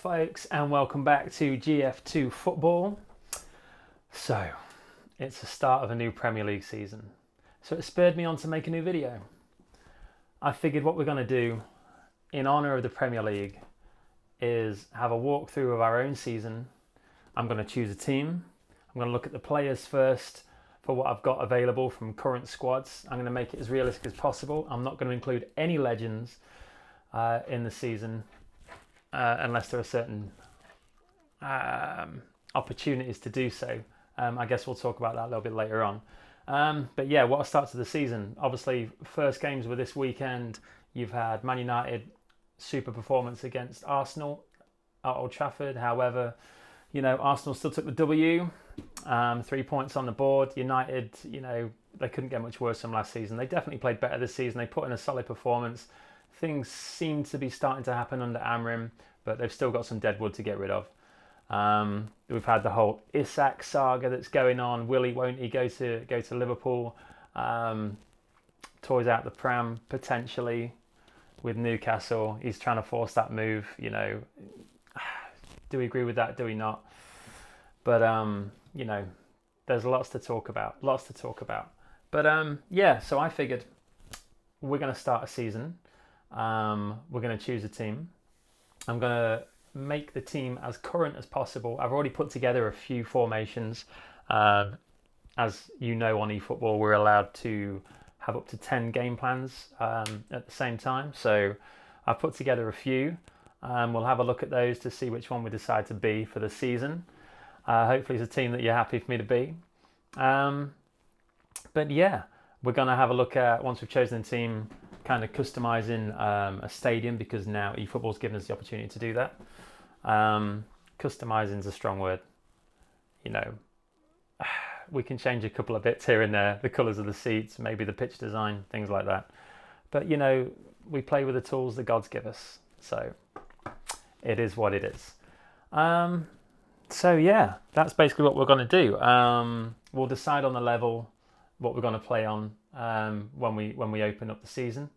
folks, and welcome back to GF2 Football. So, it's the start of a new Premier League season, so it spurred me on to make a new video. I figured what we're going to do in honour of the Premier League is have a walkthrough of our own season. I'm going to choose a team. I'm going to look at the players first for what I've got available from current squads. I'm going to make it as realistic as possible. I'm not going to include any legends in the season unless there are certain opportunities to do so. I guess we'll talk about that a little bit later on. But yeah, what are starts of the season? Obviously, first games were this weekend. You've had Man United super performance against Arsenal at Old Trafford. However, Arsenal still took the W. 3 points on the board. United, they couldn't get much worse from last season. They definitely played better this season. They put in a solid performance. Things seem to be starting to happen under Amrim, but they've still got some dead wood to get rid of. We've had the whole Isak saga that's going on. Will he, won't he go to Liverpool? Toys out the pram potentially with Newcastle. He's trying to force that move. Do we agree with that? Do we not? But there's lots to talk about. But yeah, so I figured we're going to start a season. We're going to choose a team. I'm going to make the team as current as possible. I've already put together a few formations. As you know, on eFootball, we're allowed to have up to 10 game plans at the same time. So I've put together a few. We'll have a look at those to see which one we decide to be for the season. Hopefully it's a team that you're happy for me to be. But yeah, we're going to have a look at, once we've chosen a team, kind of customizing a stadium, because now eFootball's given us the opportunity to do that. Customizing is a strong word. We can change a couple of bits here and there, the colours of the seats, maybe the pitch design, things like that. But we play with the tools that God's give us, so it is what it is. So yeah, that's basically what we're going to do. We'll decide on the level what we're going to play on when we open up the season.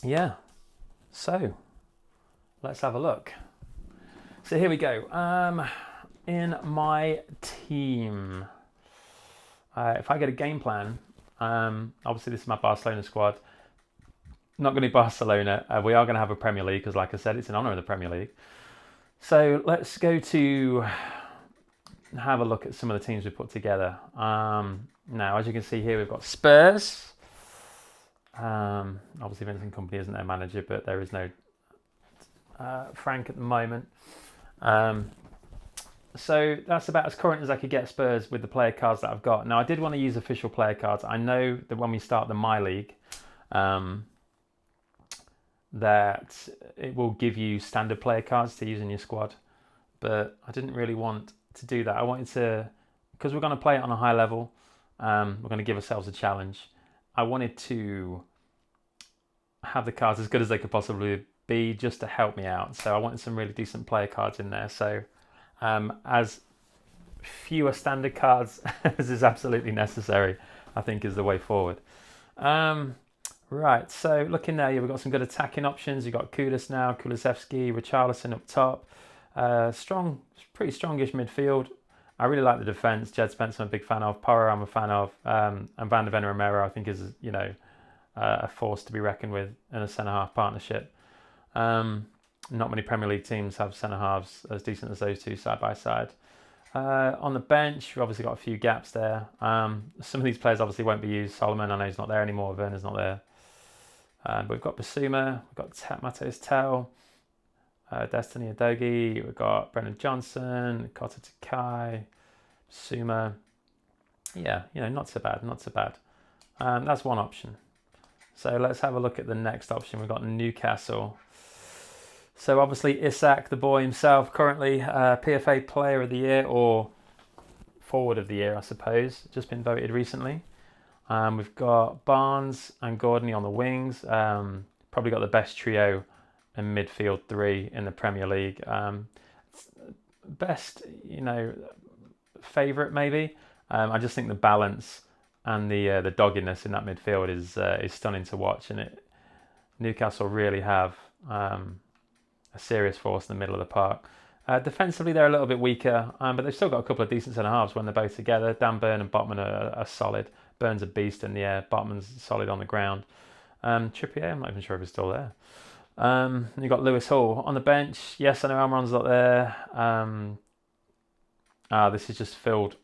Yeah, so let's have a look. So here we go. In my team, if I get a game plan, obviously this is my Barcelona squad. Not going to be Barcelona. We are going to have a Premier League because, like I said, it's in honour of the Premier League. So let's go to have a look at some of the teams we put together. Now, as you can see here, we've got Spurs. Obviously, Vincent Kompany isn't their manager, but there is no Frank at the moment. So that's about as current as I could get Spurs with the player cards that I've got. Now, I did want to use official player cards. I know that when we start the My League, that it will give you standard player cards to use in your squad, but I didn't really want to do that. I wanted to, because we're going to play it on a high level, we're going to give ourselves a challenge. I wanted to have the cards as good as they could possibly be, just to help me out. So I wanted some really decent player cards in there. So as fewer standard cards as is absolutely necessary, I think is the way forward. Right, so looking there, we've got some good attacking options. You've got Kudus now, Kulusevski, Richarlison up top. Pretty strongish midfield. I really like the defence. Jed Spencer I'm a big fan of. Porro I'm a fan of. And Van de Ven Romero I think is, a force to be reckoned with in a centre-half partnership. Not many Premier League teams have centre-halves as decent as those two side by side. On the bench, we've obviously got a few gaps there. Some of these players obviously won't be used. Solomon, I know he's not there anymore. Werner's not there. But we've got Basuma, we've got Mateus Tel, Destiny Adogi, we've got Brennan Johnson, Kota Takai, Basuma. Yeah, not so bad. That's one option. So let's have a look at the next option. We've got Newcastle. So obviously Isak, the boy himself, currently PFA Player of the Year, or Forward of the Year, I suppose. Just been voted recently. We've got Barnes and Gordon on the wings. Probably got the best trio in midfield three in the Premier League. Best, favourite maybe. I just think the balance and the doggedness in that midfield is stunning to watch, and Newcastle really have a serious force in the middle of the park. Defensively, they're a little bit weaker, but they've still got a couple of decent centre-halves when they're both together. Dan Burn and Botman are solid. Burn's a beast in the air. Botman's solid on the ground. Trippier, I'm not even sure if he's still there. You've got Lewis Hall on the bench. Yes, I know Almiron's not there. This is just filled.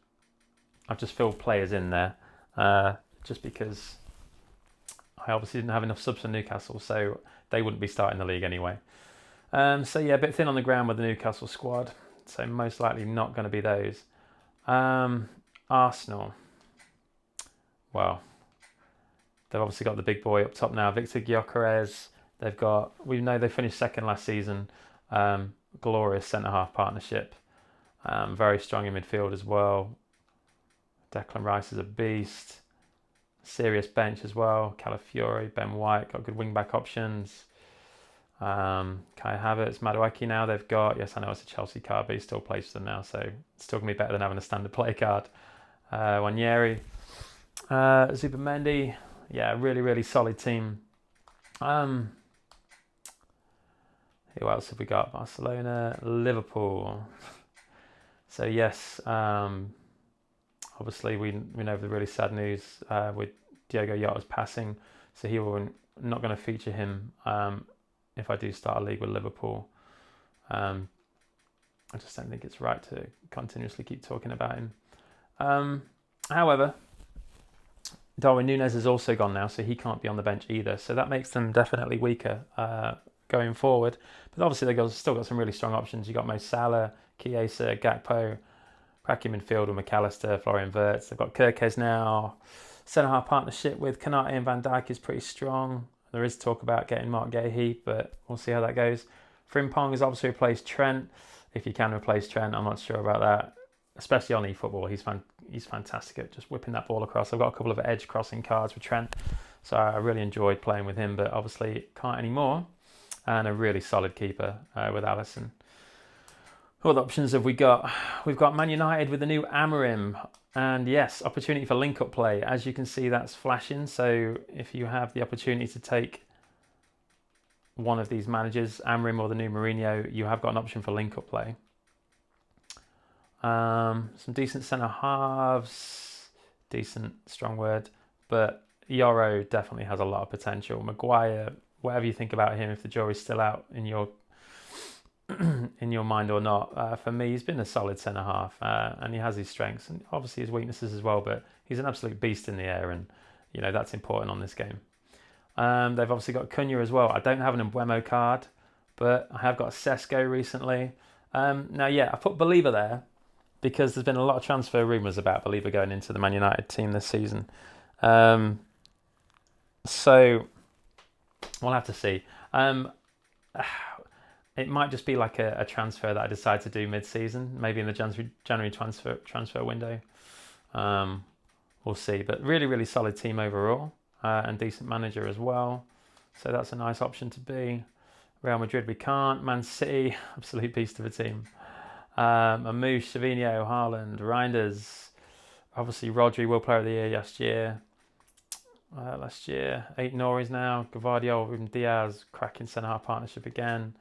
I've just filled players in there just because I obviously didn't have enough subs for Newcastle, so they wouldn't be starting the league anyway. So yeah, a bit thin on the ground with the Newcastle squad, so most likely not going to be those. Arsenal. Well, they've obviously got the big boy up top now, Victor Gyökeres. We know they finished second last season. Glorious centre-half partnership. Very strong in midfield as well. Declan Rice is a beast. Serious bench as well. Calafiori, Ben White, got good wing-back options. Kai Havertz, Madueke now they've got. Yes, I know it's a Chelsea card, but he still plays for them now, so it's still going to be better than having a standard play card. Wanyeri. Zubimendi. Yeah, really, really solid team. Who else have we got? Barcelona, Liverpool. So yes, obviously we know the really sad news with Diogo Jota's passing. So not going to feature him if I do start a league with Liverpool. I just don't think it's right to continuously keep talking about him. However, Darwin Núñez has also gone now, so he can't be on the bench either. So that makes them definitely weaker going forward. But obviously they've still got some really strong options. You've got Mo Salah, Chiesa, Gakpo, cracking midfield with McAllister, Florian Wirtz. They've got Kirkes now. Centre-half partnership with Konate and Van Dijk is pretty strong. There is talk about getting Mark Gahey, but we'll see how that goes. Frimpong has obviously replaced Trent. If you can replace Trent, I'm not sure about that. Especially on eFootball, he's fantastic at just whipping that ball across. I've got a couple of edge crossing cards with Trent, so I really enjoyed playing with him, but obviously can't anymore. And a really solid keeper with Alisson. What options have we got? We've got Man United with the new Amorim. And yes, opportunity for link-up play. As you can see, that's flashing. So if you have the opportunity to take one of these managers, Amorim or the new Mourinho, you have got an option for link-up play. Some decent centre-halves. Decent, strong word. But Yoro definitely has a lot of potential. Maguire, whatever you think about him, if the jury's still out in your mind or not, for me, he's been a solid centre-half, and he has his strengths and obviously his weaknesses as well, but he's an absolute beast in the air, and that's important on this game. They've obviously got Cunha as well. I don't have an Mbeumo card, but I have got a Sesko recently. Now, yeah, I put Believer there because there's been a lot of transfer rumours about Believer going into the Man United team this season. So we'll have to see. It might just be like a transfer that I decide to do mid-season, maybe in the January transfer window. We'll see. But really, really solid team overall, and decent manager as well. So that's a nice option to be. Real Madrid we can't. Man City, absolute beast of a team. Amouche, Savinho, Haaland, Reinders. Obviously Rodri, World Player of the Year last year. 8 Norris now. Gvardiol, Ruben Diaz, cracking centre-half partnership again.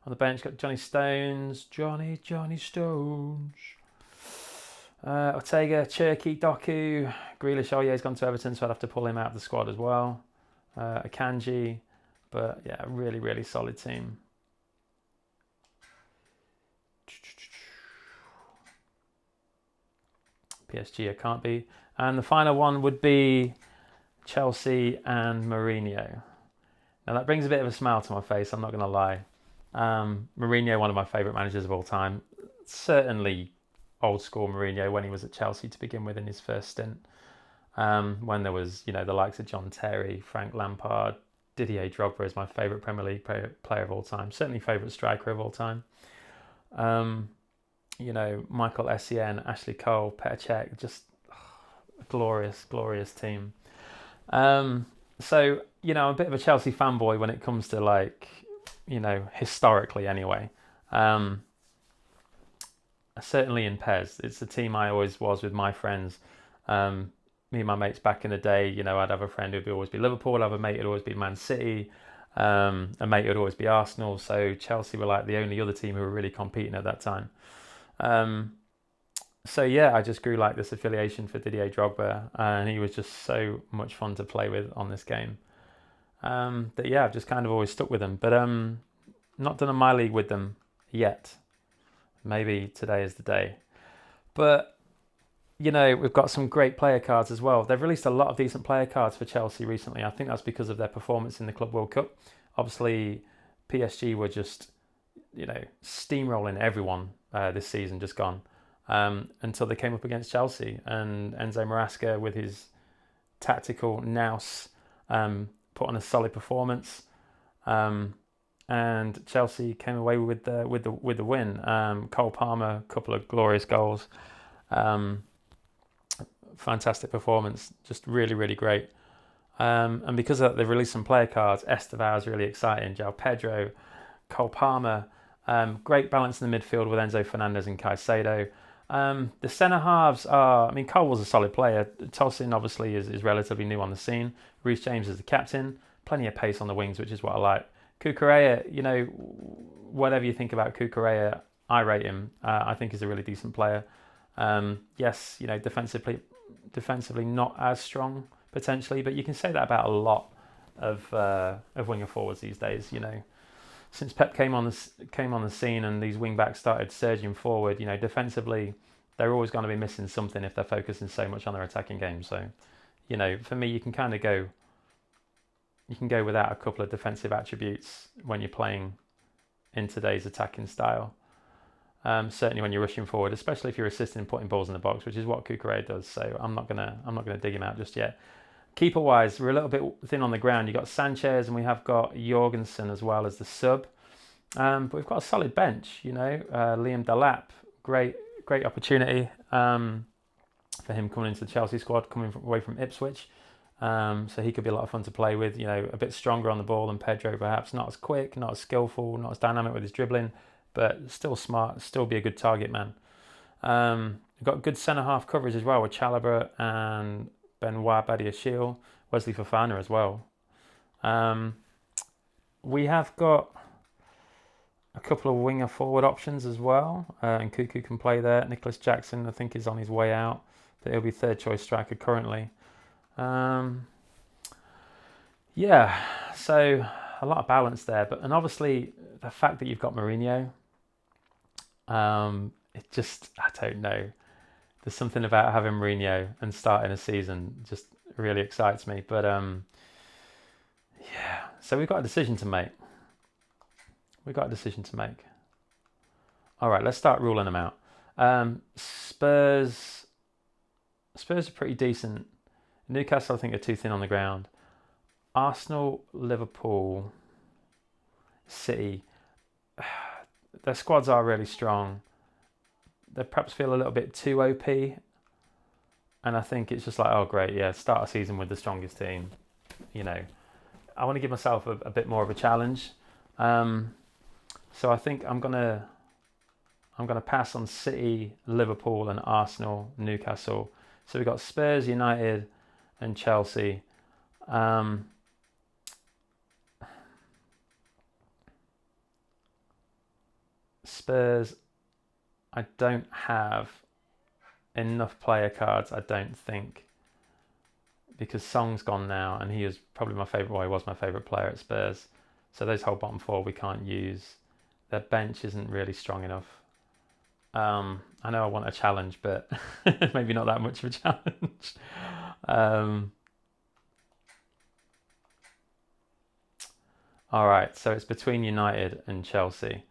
On the bench, got Johnny Stones. Johnny Stones. Ortega, Cherki, Doku. Grealish, he's gone to Everton, so I'd have to pull him out of the squad as well. Akanji. But yeah, really, really solid team. PSG, I can't be. And the final one would be Chelsea and Mourinho. Now that brings a bit of a smile to my face, I'm not going to lie. Mourinho, one of my favourite managers of all time. Certainly old school Mourinho when he was at Chelsea to begin with in his first stint. When there was, the likes of John Terry, Frank Lampard, Didier Drogba is my favourite Premier League player of all time. Certainly favourite striker of all time. Michael Essien, Ashley Cole, Petr Cech, just a glorious, glorious team. So, I'm a bit of a Chelsea fanboy when it comes to historically anyway. Certainly in Pez, it's the team I always was with my friends. Me and my mates back in the day, I'd have a friend who'd always be Liverpool, I'd have a mate who'd always be Man City. A mate would always be Arsenal, so Chelsea were like the only other team who were really competing at that time. So yeah, I just grew like this affiliation for Didier Drogba, and he was just so much fun to play with on this game. That yeah, I've just kind of always stuck with them, but not done a my league with them yet. Maybe today is the day. But you know, we've got some great player cards as well. They've released a lot of decent player cards for Chelsea recently. I think that's because of their performance in the Club World Cup. Obviously, PSG were just, you know, steamrolling everyone this season, just gone, until they came up against Chelsea. And Enzo Maresca, with his tactical nous, put on a solid performance. And Chelsea came away with the win. Cole Palmer, a couple of glorious goals. Fantastic performance, just really, really great. And because of that, they've released some player cards. Estevao is really exciting. João Pedro, Cole Palmer, great balance in the midfield with Enzo Fernandez and Caicedo. The centre halves are, I mean, Cole was a solid player. Tosin obviously is relatively new on the scene. Reece James is the captain. Plenty of pace on the wings, which is what I like. Cucurella, you know, whatever you think about Cucurella, I rate him. I think he's a really decent player. Yes, you know, defensively not as strong potentially, but you can say that about a lot of winger forwards these days. You know, since Pep came on the scene and these wing backs started surging forward, you know, defensively they're always going to be missing something if they're focusing so much on their attacking game. So, you know, for me, you can go without a couple of defensive attributes when you're playing in today's attacking style. Certainly when you're rushing forward, especially if you're assisting in putting balls in the box, which is what Cucurella does. So I'm not gonna dig him out just yet. Keeper wise, we're a little bit thin on the ground. You've got Sanchez and we have got Jorgensen as well as the sub, but we've got a solid bench. You know, Liam Delap, great opportunity for him coming into the Chelsea squad, away from Ipswich. So he could be a lot of fun to play with. You know, a bit stronger on the ball than Pedro, perhaps not as quick, not as skillful, not as dynamic with his dribbling, but still smart, still be a good target man. We've got good centre half coverage as well with Chalobah and Benoit Badiashile, Wesley Fofana as well. We have got a couple of winger forward options as well, and Cuckoo can play there. Nicholas Jackson, I think, is on his way out, but he'll be third choice striker currently. Yeah, so a lot of balance there, and obviously the fact that you've got Mourinho, it just, I don't know. There's something about having Mourinho and starting a season just really excites me. But yeah, so we've got a decision to make. All right, let's start ruling them out. Spurs are pretty decent. Newcastle, I think, are too thin on the ground. Arsenal, Liverpool, City, their squads are really strong. They perhaps feel a little bit too OP. And I think it's just like, oh, great, yeah, start a season with the strongest team. You know, I want to give myself a bit more of a challenge. So I think I'm gonna pass on City, Liverpool, and Arsenal, Newcastle. So we've got Spurs, United, and Chelsea. Spurs, I don't have enough player cards, I don't think, because Song's gone now, and he was probably my favourite. Well, he was my favourite player at Spurs. So those whole bottom four we can't use. Their bench isn't really strong enough. I know I want a challenge, but maybe not that much of a challenge. All right, so it's between United and Chelsea.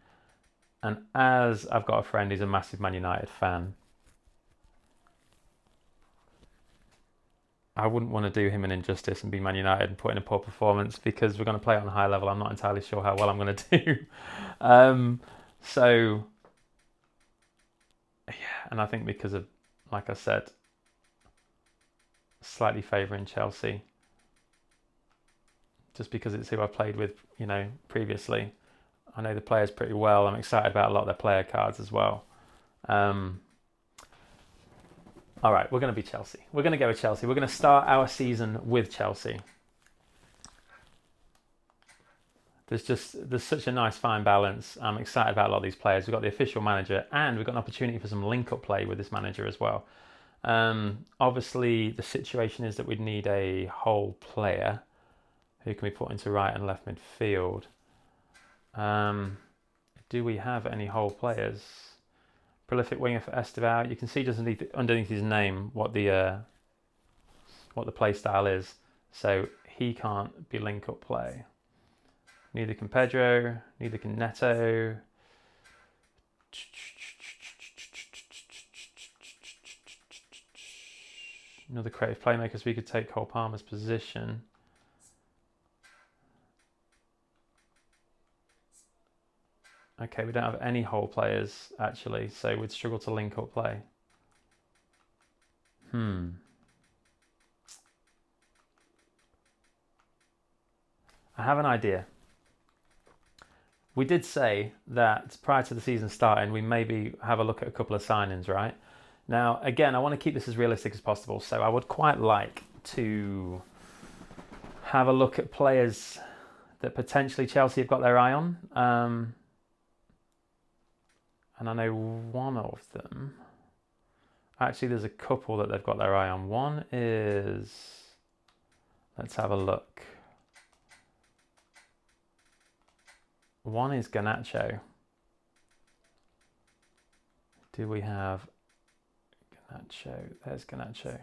And as I've got a friend who's a massive Man United fan, I wouldn't want to do him an injustice and be Man United and put in a poor performance, because we're going to play on a high level. I'm not entirely sure how well I'm going to do. So, yeah, and I think because of, like I said, slightly favouring Chelsea, just because it's who I played with, you know, previously. I know the players pretty well. I'm excited about a lot of their player cards as well. All right, we're going to be Chelsea. We're going to go with Chelsea. We're going to start our season with Chelsea. there's such a nice fine balance. I'm excited about a lot of these players. We've got the official manager, and we've got an opportunity for some link-up play with this manager as well. Obviously, the situation is that we'd need a whole player who can be put into right and left midfield. Do we have any whole players? Prolific winger for Esteval. You can see just underneath his name what the play style is. So he can't be link-up play. Neither can Pedro, neither can Neto. Another creative playmaker, so we could take Cole Palmer's position. Okay, we don't have any whole players, actually, so we'd struggle to link up play. I have an idea. We did say that prior to the season starting, we maybe have a look at a couple of signings, right? Now, again, I want to keep this as realistic as possible, so I would quite like to have a look at players that potentially Chelsea have got their eye on. And I know one of them. Actually, there's a couple that they've got their eye on. One is... Let's have a look. One is Garnacho. Do we have Garnacho? There's Garnacho.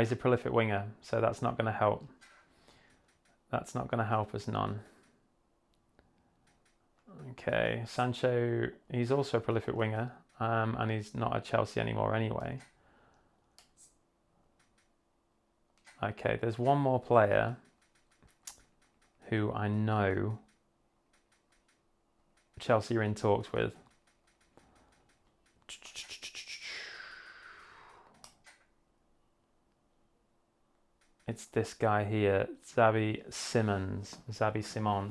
He's a prolific winger, so that's not going to help. That's not going to help us none. Okay, Sancho, he's also a prolific winger, and he's not at Chelsea anymore anyway. Okay, there's one more player who I know Chelsea are in talks with. It's this guy here, Xavi Simons,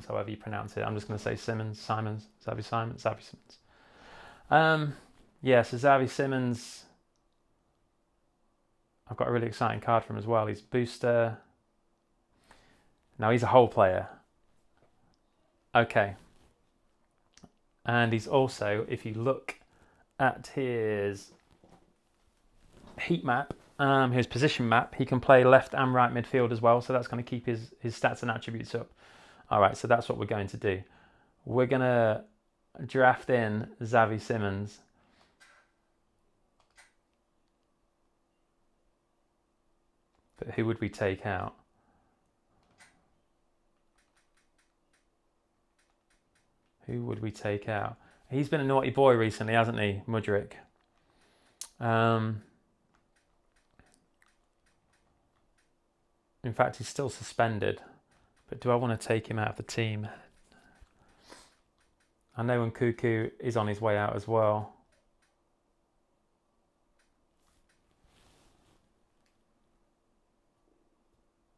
however you pronounce it. I'm just going to say Xavi Simons. Yeah, so Xavi Simons, I've got a really exciting card from him as well. He's booster. Now he's a whole player. Okay. And he's also, if you look at his heat map, his position map, he can play left and right midfield as well, so that's going to keep his stats and attributes up. All right, so that's what we're going to do. We're going to draft in Xavi Simons. But who would we take out? Who would we take out? He's been a naughty boy recently, hasn't he, Mudryk? In fact, he's still suspended. But do I want to take him out of the team? I know Nkunku is on his way out as well.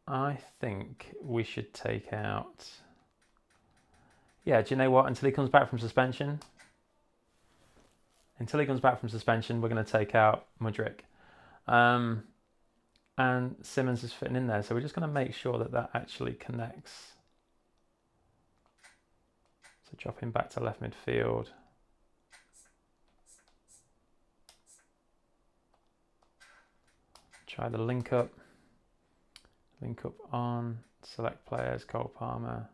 I think we should take out... Yeah, do you know what? Until he comes back from suspension, we're going to take out Mudryk. And Simons is fitting in there, so we're just going to make sure that actually connects. So drop him back to left midfield. Try the link up. Link up on, select players, Cole Palmer.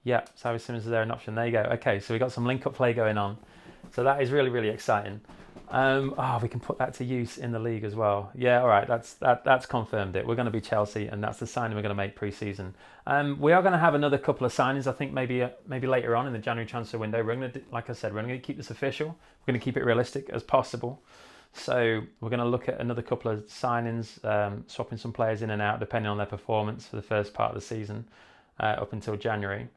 Yeah, Xavi Simons is there, an option. There you go. Okay, so we got some link-up play going on. So that is really, really exciting. We can put that to use in the league as well. Yeah, all right, that's confirmed it. We're going to be Chelsea, and that's the signing we're going to make pre-season. We are going to have another couple of signings, I think maybe later on in the January transfer window. We're going to, like I said, we're going to keep this official. We're going to keep it realistic as possible. So we're going to look at another couple of signings, swapping some players in and out depending on their performance for the first part of the season up until January.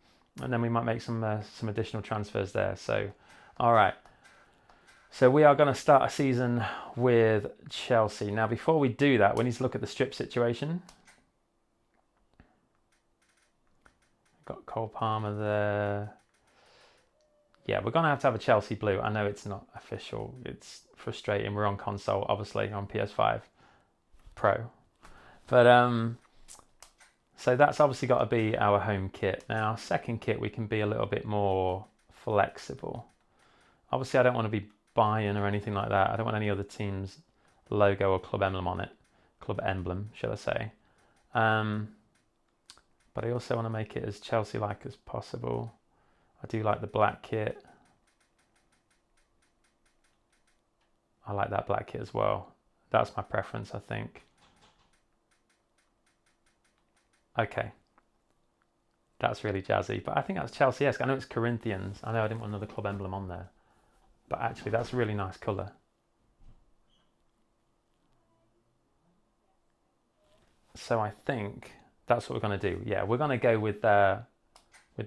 And then we might make some additional transfers there. So, all right. So we are going to start a season with Chelsea. Now, before we do that, we need to look at the strip situation. Got Cole Palmer there. Yeah, we're going to have a Chelsea blue. I know it's not official. It's frustrating. We're on console, obviously, on PS5 Pro. But So that's obviously got to be our home kit. Now, our second kit, we can be a little bit more flexible. Obviously, I don't want to be buying or anything like that. I don't want any other team's logo or club emblem on it. Club emblem, should I say. But I also want to make it as Chelsea-like as possible. I do like the black kit. I like that black kit as well. That's my preference, I think. Okay. That's really jazzy, but I think that's Chelsea-esque. I know it's Corinthians. I know I didn't want another club emblem on there. But actually, that's a really nice colour. So I think that's what we're going to do. Yeah, we're going to go with the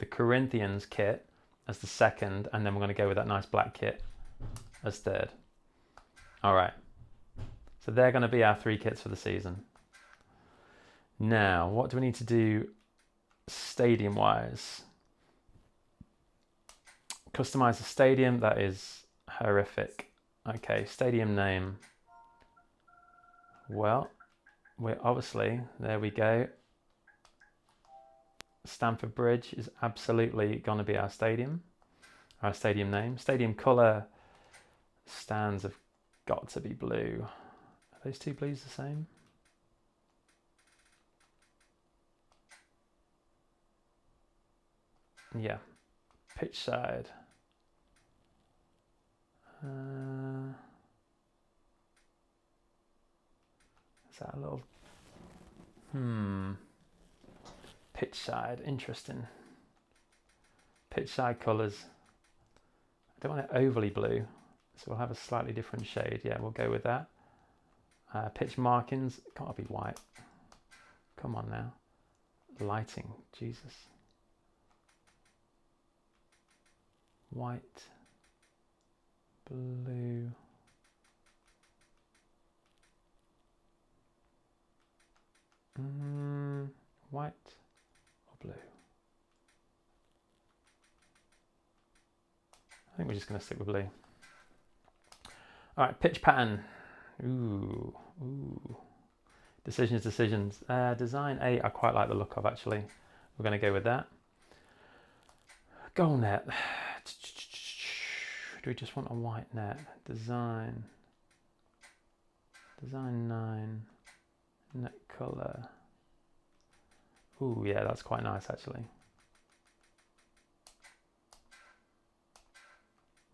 Corinthians kit as the second, and then we're going to go with that nice black kit as third. All right. So they're going to be our 3 kits for the season. Now, what do we need to do stadium-wise? Customize the stadium. That is horrific. Okay, stadium name. Well, we're obviously, there we go. Stamford Bridge is absolutely going to be our stadium name. Stadium colour, stands have got to be blue. Are those 2 blues the same? Yeah. Pitch side. Is that a little... Pitch side, interesting. Pitch side colours. I don't want it overly blue, so we'll have a slightly different shade. Yeah, we'll go with that. Pitch markings, can't be white. Come on now. Lighting, Jesus. White, blue. White or blue? I think we're just going to stick with blue. All right, pitch pattern. Ooh. Decisions. Design 8, I quite like the look of, actually. We're going to go with that. Goal net. Do we just want a white net? Design 9. Net colour. Ooh, yeah, that's quite nice, actually.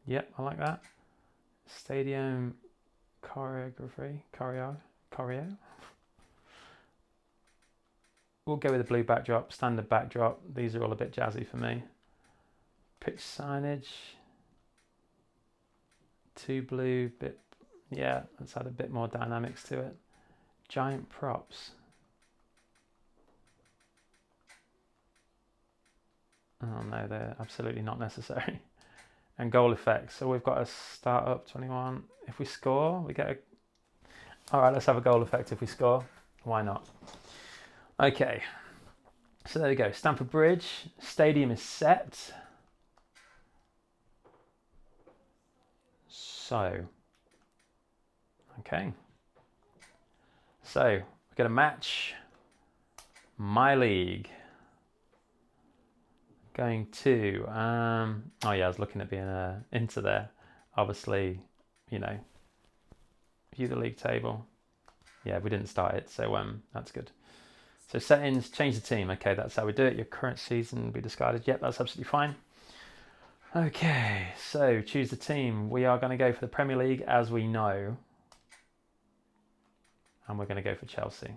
Yep, I like that. Stadium choreography. Choreo. We'll go with the blue backdrop, standard backdrop. These are all a bit jazzy for me. Pitch signage. 2 blue, bit, yeah, let's add a bit more dynamics to it. Giant props. Oh no, they're absolutely not necessary. And goal effects. So we've got a start up 21. If we score, we get a... All right, let's have a goal effect if we score. Why not? Okay. So there we go. Stamford Bridge. Stadium is set. So, okay. So, we're going to match my league. Going to, oh yeah, I was looking at being into there. Obviously, you know, view the league table. Yeah, we didn't start it, so that's good. So settings, change the team. Okay, that's how we do it. Your current season be discarded. Yep, that's absolutely fine. Okay, so choose the team. We are going to go for the Premier League, as we know. And we're going to go for Chelsea.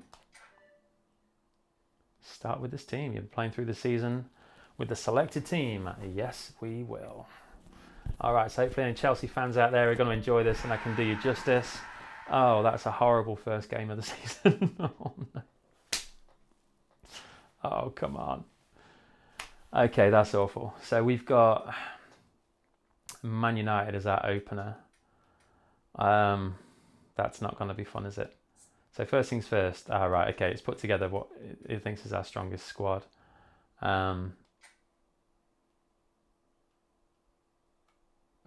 Start with this team. You're playing through the season with the selected team. Yes, we will. All right, so hopefully any Chelsea fans out there are going to enjoy this and I can do you justice. Oh, that's a horrible first game of the season. Oh, no. Oh, come on. Okay, that's awful. So we've got Man United as our opener. That's not going to be fun, is it? So first things first. Right, okay, it's put together what it thinks is our strongest squad.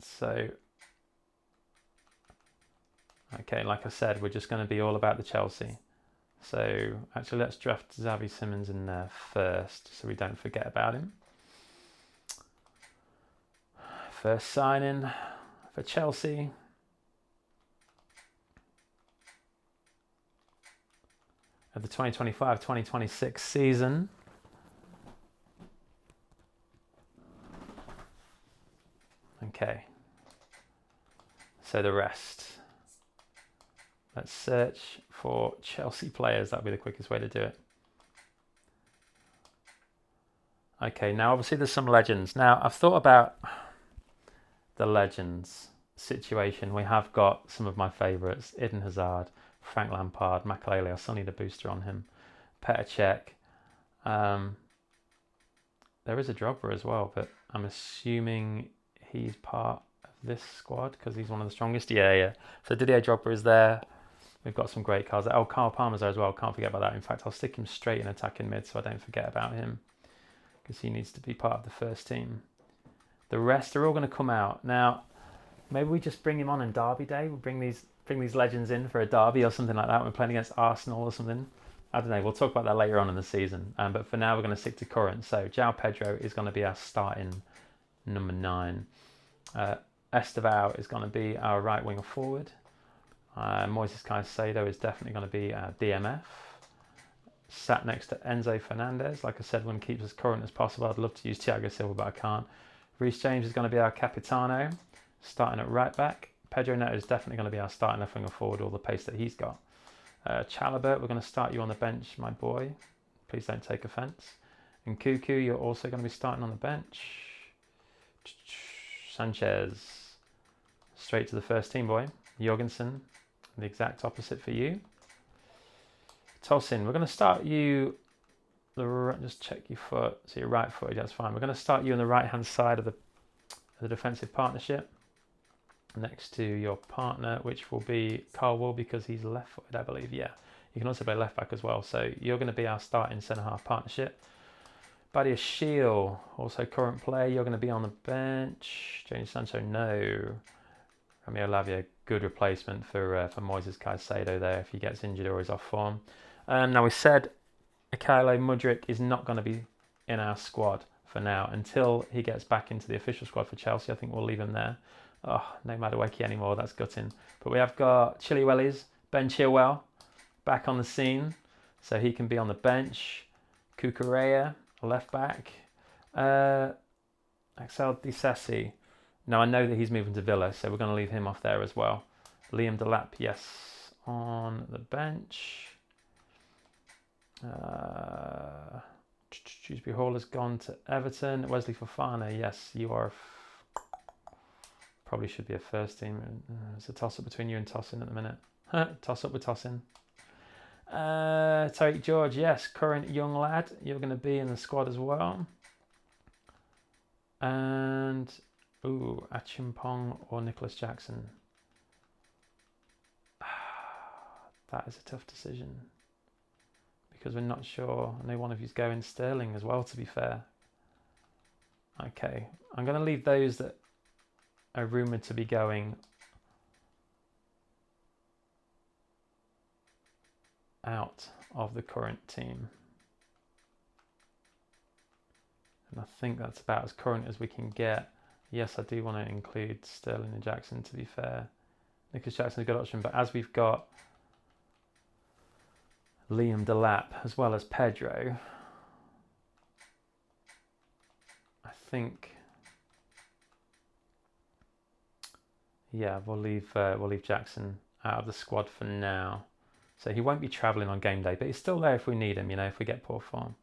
So, okay, like I said, we're just going to be all about the Chelsea. So actually, let's draft Xavi Simons in there first, so we don't forget about him. First signing for Chelsea. Of the 2025-2026 season. Okay. So the rest. Let's search for Chelsea players. That'd be the quickest way to do it. Okay, now obviously there's some legends. Now I've thought about the legends situation. We have got some of my favourites. Eden Hazard, Frank Lampard, Makelele. I still need a booster on him. Petr Cech. There is a Drogba as well, but I'm assuming he's part of this squad because he's one of the strongest. Yeah. So Didier Drogba is there. We've got some great cards. Oh, Kyle Palmer's there as well. Can't forget about that. In fact, I'll stick him straight in attacking mid so I don't forget about him because he needs to be part of the first team. The rest are all going to come out. Now, maybe we just bring him on Derby Day. We'll bring these legends in for a derby or something like that. We're playing against Arsenal or something. I don't know. We'll talk about that later on in the season. But for now, we're going to stick to current. So, João Pedro is going to be our starting number 9. Estevao is going to be our right winger forward. Moises Caicedo is definitely going to be our DMF. Sat next to Enzo Fernandez. Like I said, we're going to keep as current as possible. I'd love to use Thiago Silva, but I can't. Reece James is going to be our Capitano, starting at right back. Pedro Neto is definitely going to be our starting left winger forward, all the pace that he's got. Chalobah, we're going to start you on the bench, my boy. Please don't take offence. And Cuckoo, you're also going to be starting on the bench. Sanchez, straight to the first team, boy. Jorgensen, the exact opposite for you. Tosin, we're going to start you. Just check your foot. So you're right footed, that's fine. We're going to start you on the right hand side of the defensive partnership, next to your partner, which will be Carl Wool because he's left footed, I believe. Yeah, you can also play left back as well. So you're going to be our starting centre half partnership. Badia Shield, also current player. You're going to be on the bench. Jadon Sancho, no. Romeo Lavia, good replacement for Moises Caicedo there if he gets injured or is off form. Now we said Mykhailo Mudryk is not going to be in our squad for now until he gets back into the official squad for Chelsea. I think we'll leave him there. Oh, no Madueke anymore. That's gutting. But we have got Chilwell's, Ben Chilwell, back on the scene, so he can be on the bench. Cucurella, left back. Axel Disasi. Now I know that he's moving to Villa, so we're going to leave him off there as well. Liam Delap, yes, on the bench. Dewsbury Hall has gone to Everton. Wesley Fofana, yes, you are. Probably should be a first team. It's a toss up between you and Tosin at the minute. Toss up with Tosin. Tariq George, yes, current young lad. You're going to be in the squad as well. And Achimpong or Nicholas Jackson. That is a tough decision because we're not sure. I know one of you's going Sterling as well, to be fair. Okay, I'm going to leave those that are rumoured to be going out of the current team. And I think that's about as current as we can get. Yes, I do want to include Sterling and Jackson, to be fair. Nicholas Jackson's a good option, but as we've got Liam Delap as well as Pedro, I think, yeah, we'll leave Jackson out of the squad for now. So he won't be travelling on game day, but he's still there if we need him, you know, if we get poor form.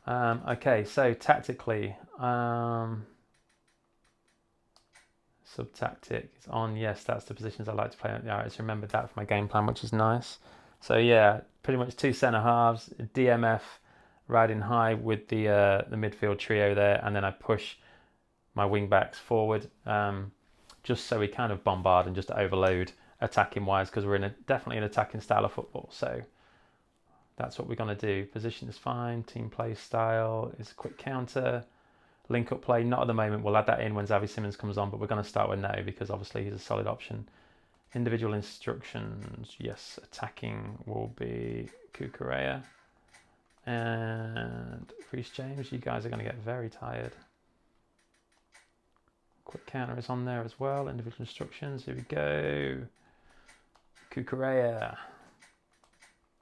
Okay, so tactically, sub-tactic is on. Yes, that's the positions I like to play. I just remembered that for my game plan, which is nice. So yeah, pretty much 2 centre halves, DMF riding high with the midfield trio there, and then I push my wing backs forward, just so we kind of bombard and just overload attacking wise, because we're definitely an attacking style of football. So that's what we're going to do. Position is fine. Team play style is quick counter. Link up play, not at the moment. We'll add that in when Xavi Simons comes on, but we're going to start with now because obviously he's a solid option Individual instructions. Yes, attacking will be Cucurella and Reece James. You guys are going to get very tired. Quick counter is on there as well. Individual instructions. Here we go. Cucurella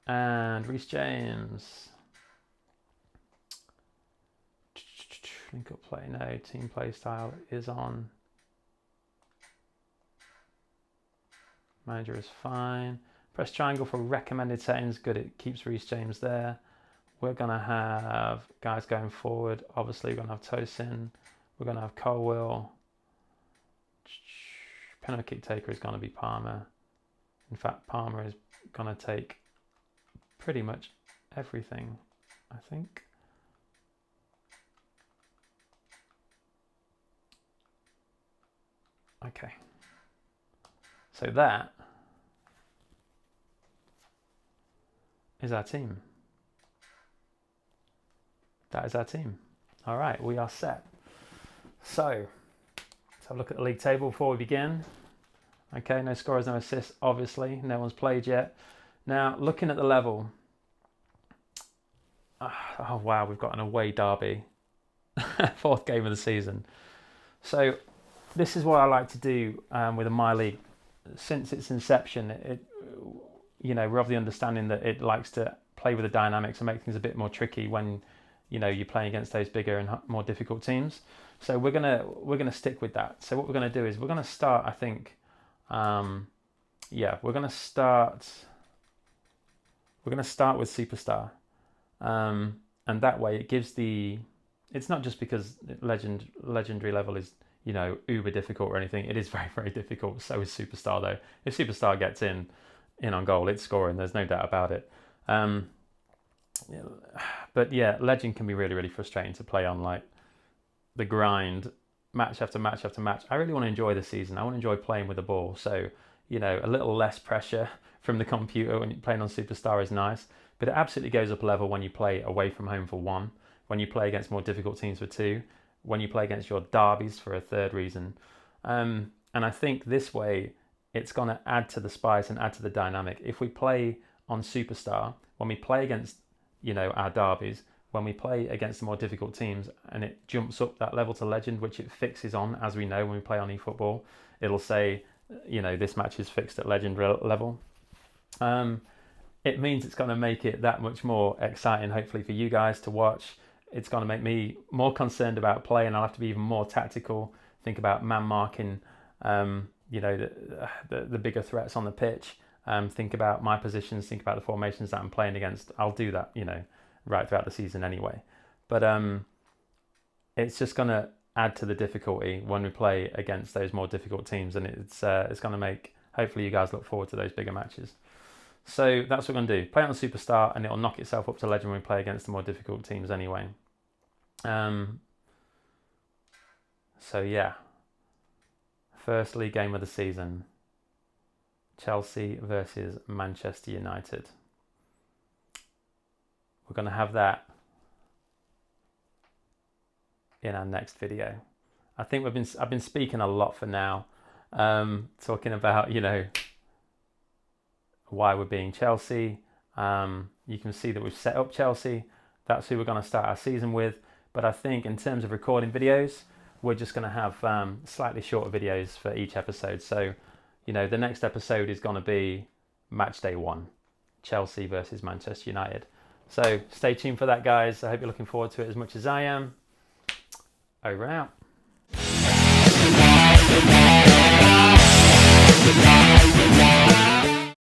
and Reece James. Link up play. No, team play style is on. Manager is fine. Press triangle for recommended settings. Good, it keeps Reece James there. We're going to have guys going forward. Obviously, we're going to have Tosin. We're going to have Colwill. Penalty kick taker is going to be Palmer. In fact, Palmer is going to take pretty much everything, I think. Okay. So that is our team. That is our team. All right, we are set. So let's have a look at the league table before we begin. Okay, no scorers, no assists, obviously. No one's played yet. Now, looking at the level. Oh, wow, we've got an away derby. 4th game of the season. So this is what I like to do with a My League. Since its inception, we're of the understanding that it likes to play with the dynamics and make things a bit more tricky when, you're playing against those bigger and more difficult teams. So we're gonna stick with that. So what we're gonna do is we're gonna start. I think, we're gonna start with Superstar, and that way it gives the. It's not just because legendary level is uber difficult or anything. It is very, very difficult. So is Superstar though. If Superstar gets in on goal, it's scoring. There's no doubt about it. But yeah, Legend can be really, really frustrating to play on, like the grind, match after match after match. I really want to enjoy the season. I want to enjoy playing with the ball. So, a little less pressure from the computer when you're playing on Superstar is nice. But it absolutely goes up a level when you play away from home for 1, when you play against more difficult teams for 2, when you play against your derbies for a 3rd reason. And I think this way, it's going to add to the spice and add to the dynamic. If we play on Superstar, when we play against, our derbies, when we play against the more difficult teams and it jumps up that level to Legend, which it fixes on, as we know, when we play on eFootball, it'll say, this match is fixed at Legend level. It means it's going to make it that much more exciting, hopefully, for you guys to watch. It's going to make me more concerned about play, and I'll have to be even more tactical, think about man marking, the bigger threats on the pitch, think about my positions, think about the formations that I'm playing against. I'll do that, right throughout the season anyway. But it's just going to add to the difficulty when we play against those more difficult teams, and it's going to make, hopefully, you guys look forward to those bigger matches. So that's what we're going to do. Play it on Superstar, and it'll knock itself up to Legend when we play against the more difficult teams anyway. So yeah. First league game of the season. Chelsea versus Manchester United. We're going to have that in our next video. I think I've been speaking a lot for now, talking about, why we're being Chelsea. You can see that we've set up Chelsea. That's who we're going to start our season with. But I think in terms of recording videos, we're just going to have slightly shorter videos for each episode. So, the next episode is going to be matchday 1, Chelsea versus Manchester United. So stay tuned for that, guys. I hope you're looking forward to it as much as I am. Over and out.